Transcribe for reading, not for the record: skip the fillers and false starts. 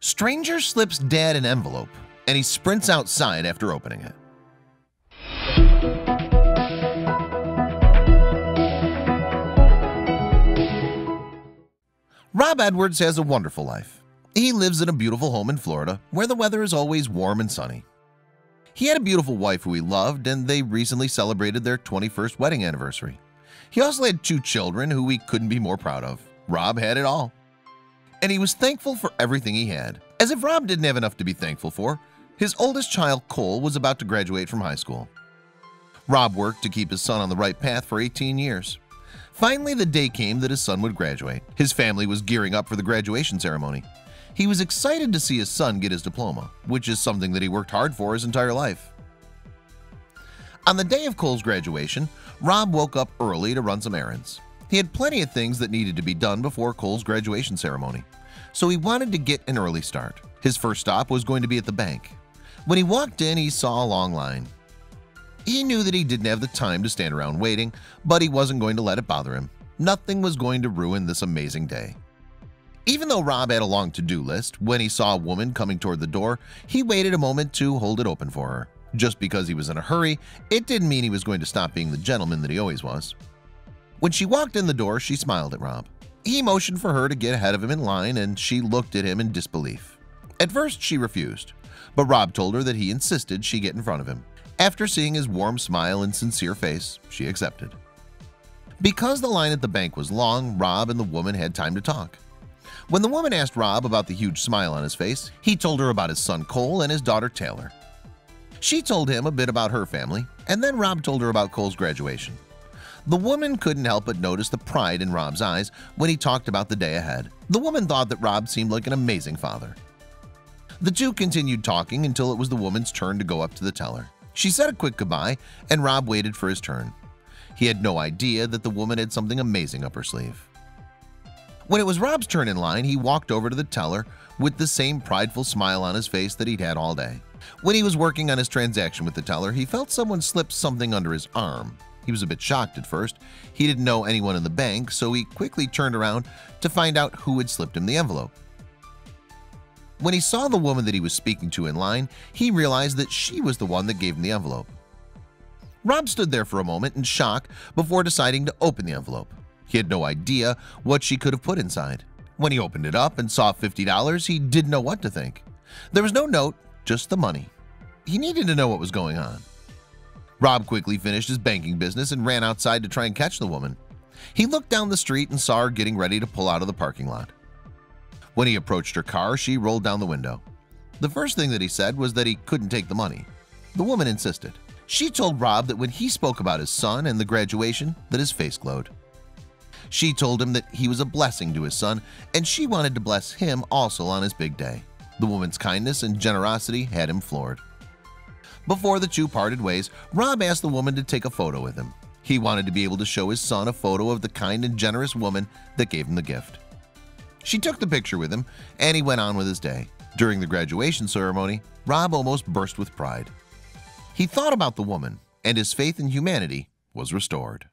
Stranger slips Dad an envelope, and he sprints outside after opening it. Rob Edwards has a wonderful life. He lives in a beautiful home in Florida where the weather is always warm and sunny. He had a beautiful wife who he loved, and they recently celebrated their 21st wedding anniversary. He also had 2 children who he couldn't be more proud of. Rob had it all. And he was thankful for everything he had. As if Rob didn't have enough to be thankful for, his oldest child, Cole, was about to graduate from high school. Rob worked to keep his son on the right path for 18 years. Finally, the day came that his son would graduate. His family was gearing up for the graduation ceremony. He was excited to see his son get his diploma, which is something that he worked hard for his entire life. On the day of Cole's graduation, Rob woke up early to run some errands. He had plenty of things that needed to be done before Cole's graduation ceremony, so he wanted to get an early start. His first stop was going to be at the bank. When he walked in, he saw a long line. He knew that he didn't have the time to stand around waiting, but he wasn't going to let it bother him. Nothing was going to ruin this amazing day. Even though Rob had a long to-do list, when he saw a woman coming toward the door, he waited a moment to hold it open for her. Just because he was in a hurry, it didn't mean he was going to stop being the gentleman that he always was. When she walked in the door, she smiled at Rob. He motioned for her to get ahead of him in line, and she looked at him in disbelief. At first, she refused, but Rob told her that he insisted she get in front of him. After seeing his warm smile and sincere face, she accepted. Because the line at the bank was long, Rob and the woman had time to talk. When the woman asked Rob about the huge smile on his face, he told her about his son Cole and his daughter Taylor. She told him a bit about her family, and then Rob told her about Cole's graduation. The woman couldn't help but notice the pride in Rob's eyes when he talked about the day ahead. The woman thought that Rob seemed like an amazing father. The two continued talking until it was the woman's turn to go up to the teller. She said a quick goodbye, and Rob waited for his turn. He had no idea that the woman had something amazing up her sleeve. When it was Rob's turn in line, he walked over to the teller with the same prideful smile on his face that he'd had all day. When he was working on his transaction with the teller, he felt someone slip something under his arm. He was a bit shocked at first. He didn't know anyone in the bank, so he quickly turned around to find out who had slipped him the envelope. When he saw the woman that he was speaking to in line, he realized that she was the one that gave him the envelope. Rob stood there for a moment in shock before deciding to open the envelope. He had no idea what she could have put inside. When he opened it up and saw $50, he didn't know what to think. There was no note, just the money. He needed to know what was going on. Rob quickly finished his banking business and ran outside to try and catch the woman. He looked down the street and saw her getting ready to pull out of the parking lot. When he approached her car, she rolled down the window. The first thing that he said was that he couldn't take the money. The woman insisted. She told Rob that when he spoke about his son and the graduation, that his face glowed. She told him that he was a blessing to his son, and she wanted to bless him also on his big day. The woman's kindness and generosity had him floored. Before the two parted ways, Rob asked the woman to take a photo with him. He wanted to be able to show his son a photo of the kind and generous woman that gave him the gift. She took the picture with him, and he went on with his day. During the graduation ceremony, Rob almost burst with pride. He thought about the woman, and his faith in humanity was restored.